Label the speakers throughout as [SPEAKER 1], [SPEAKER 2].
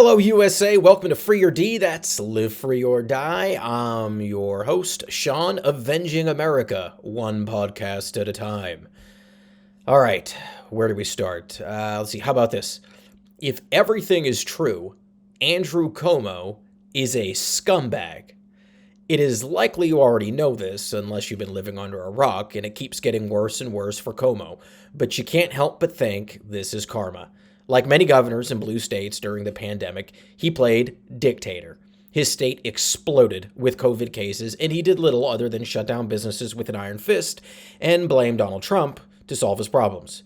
[SPEAKER 1] Hello, USA. Welcome to Free or D. That's Live Free or Die. I'm your host, Sean, avenging America, one podcast at a time. All right, where do we start? Let's see. How about this? If everything is true, Andrew Cuomo is a scumbag. It is likely you already know this, unless you've been living under a rock, and it keeps getting worse and worse for Cuomo. But you can't help but think this is karma. Like many governors in blue states during the pandemic, he played dictator. His state exploded with COVID cases, and he did little other than shut down businesses with an iron fist and blame Donald Trump to solve his problems.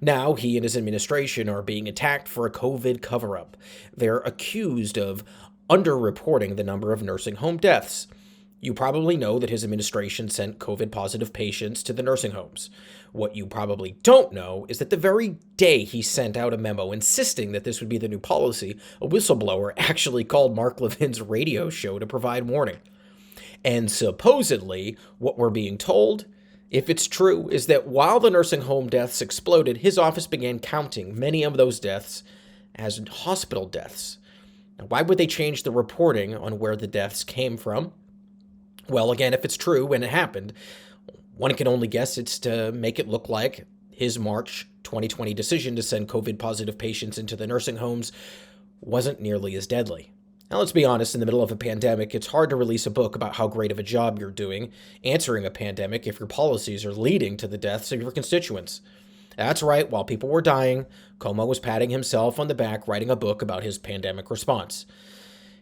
[SPEAKER 1] Now he and his administration are being attacked for a COVID cover-up. They're accused of underreporting the number of nursing home deaths. You probably know that his administration sent COVID-positive patients to the nursing homes. What you probably don't know is that the very day he sent out a memo insisting that this would be the new policy, a whistleblower actually called Mark Levin's radio show to provide warning. And supposedly, what we're being told, if it's true, is that while the nursing home deaths exploded, his office began counting many of those deaths as hospital deaths. Now, why would they change the reporting on where the deaths came from? Well, again, if it's true and it happened, one can only guess it's to make it look like his March 2020 decision to send COVID-positive patients into the nursing homes wasn't nearly as deadly. Now, let's be honest, in the middle of a pandemic, it's hard to release a book about how great of a job you're doing answering a pandemic if your policies are leading to the deaths of your constituents. That's right, while people were dying, Cuomo was patting himself on the back writing a book about his pandemic response.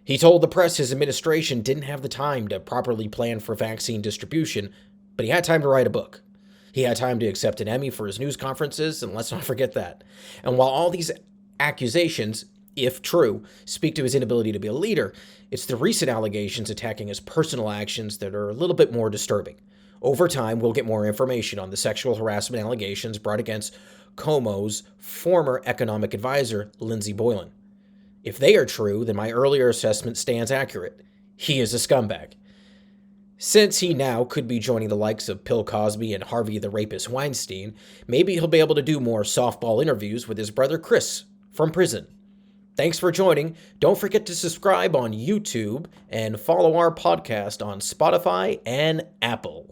[SPEAKER 1] He told the press his administration didn't have the time to properly plan for vaccine distribution, but he had time to write a book. He had time to accept an Emmy for his news conferences, and let's not forget that. And while all these accusations, if true, speak to his inability to be a leader, it's the recent allegations attacking his personal actions that are a little bit more disturbing. Over time, we'll get more information on the sexual harassment allegations brought against Cuomo's former economic advisor, Lindsey Boylan. If they are true, then my earlier assessment stands accurate. He is a scumbag. Since he now could be joining the likes of Bill Cosby and Harvey the Rapist Weinstein, maybe he'll be able to do more softball interviews with his brother Chris from prison. Thanks for joining. Don't forget to subscribe on YouTube and follow our podcast on Spotify and Apple.